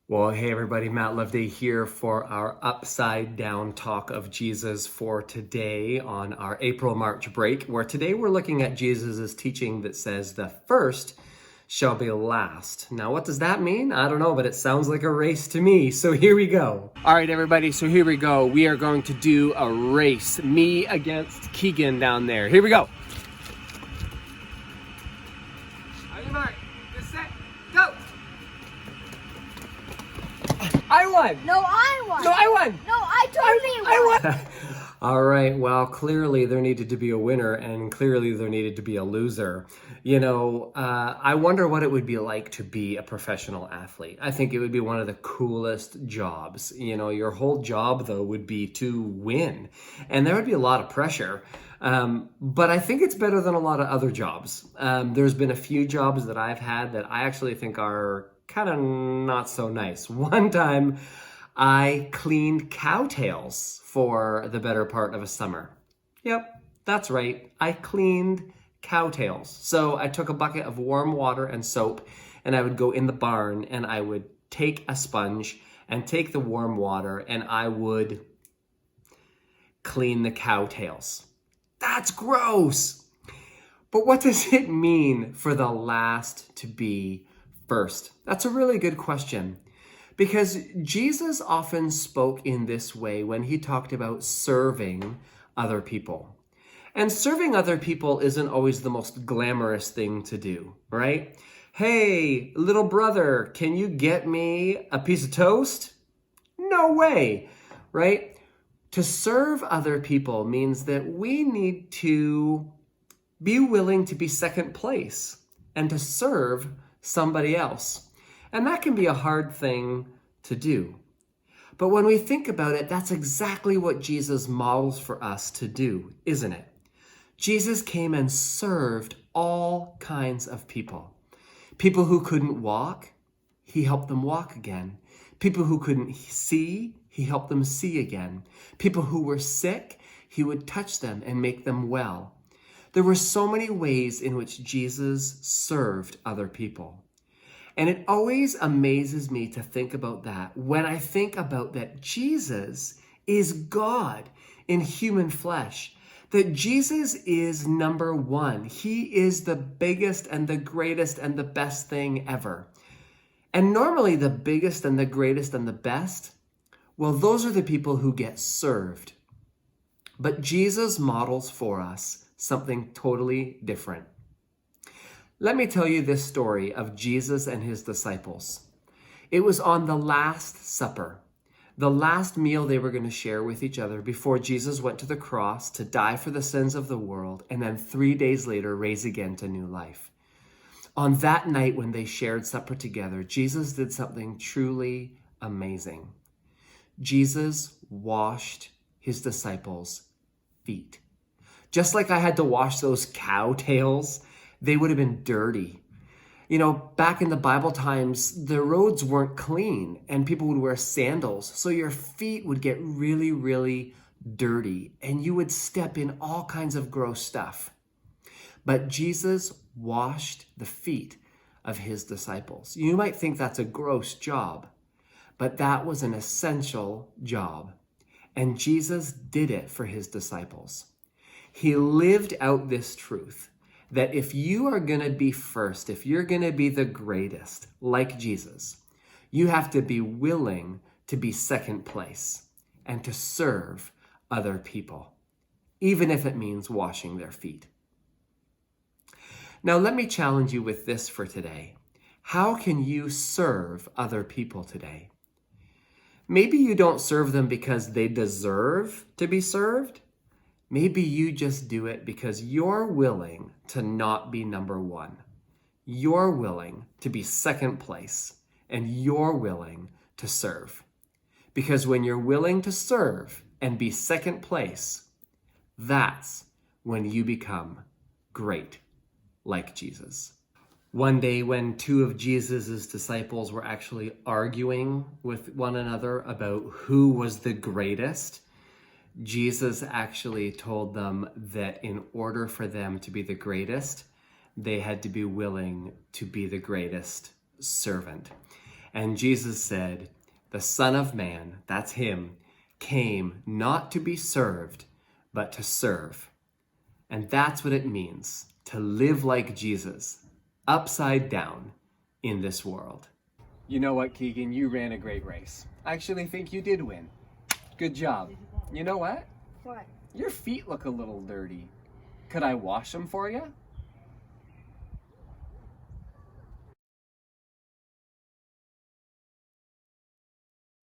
Well, hey everybody, Matt Loveday here for our Upside Down Talk of Jesus for today on our April-March break, where today we're looking at Jesus' teaching that says the first shall be last. Now, what does that mean? I don't know, but it sounds like a race to me. So here we go. All right, everybody, so here we go. We are going to do a race, me against Keegan down there. Here we go. On your mark, get set, go! I won! No, I won! No, I won! No, I totally won! All right, well, clearly there needed to be a winner and clearly there needed to be a loser. I wonder what it would be like to be a professional athlete. I think it would be one of the coolest jobs. Your whole job, though, would be to win. And there would be a lot of pressure. But I think it's better than a lot of other jobs. There's been a few jobs that I've had that I actually think are kind of not so nice. One time, I cleaned cowtails for the better part of a summer. Yep, that's right. I cleaned cowtails. So I took a bucket of warm water and soap and I would go in the barn and I would take a sponge and take the warm water and I would clean the cowtails. That's gross. But what does it mean for the last to be first? That's a really good question. Because Jesus often spoke in this way when he talked about serving other people. And serving other people isn't always the most glamorous thing to do, right? Hey, little brother, can you get me a piece of toast? No way, right? To serve other people means that we need to be willing to be second place and to serve somebody else. And that can be a hard thing to do. But when we think about it, that's exactly what Jesus models for us to do, isn't it? Jesus came and served all kinds of people. People who couldn't walk, he helped them walk again. People who couldn't see, he helped them see again. People who were sick, he would touch them and make them well. There were so many ways in which Jesus served other people. And it always amazes me to think about that when I think about that Jesus is God in human flesh, that Jesus is number one. He is the biggest and the greatest and the best thing ever. And normally the biggest and the greatest and the best, well, those are the people who get served. But Jesus models for us something totally different. Let me tell you this story of Jesus and his disciples. It was on the Last Supper, the last meal they were going to share with each other before Jesus went to the cross to die for the sins of the world and then 3 days later raise again to new life. On that night when they shared supper together, Jesus did something truly amazing. Jesus washed his disciples' feet. Just like I had to wash those cow tails, they would have been dirty. Back in the Bible times, the roads weren't clean and people would wear sandals. So your feet would get really, really dirty and you would step in all kinds of gross stuff. But Jesus washed the feet of his disciples. You might think that's a gross job, but that was an essential job. And Jesus did it for his disciples. He lived out this truth that if you are going to be first, if you're going to be the greatest, like Jesus, you have to be willing to be second place and to serve other people, even if it means washing their feet. Now, let me challenge you with this for today. How can you serve other people today? Maybe you don't serve them because they deserve to be served. Maybe you just do it because you're willing to not be number one. You're willing to be second place, and you're willing to serve. Because when you're willing to serve and be second place, that's when you become great, like Jesus. One day when two of Jesus's disciples were actually arguing with one another about who was the greatest, Jesus actually told them that in order for them to be the greatest, they had to be willing to be the greatest servant. And Jesus said, the Son of Man, that's him, came not to be served, but to serve. And that's what it means to live like Jesus, upside down in this world. You know what, Keegan? You ran a great race. I actually think you did win. Good job. You know what? What? Your feet look a little dirty. Could I wash them for you?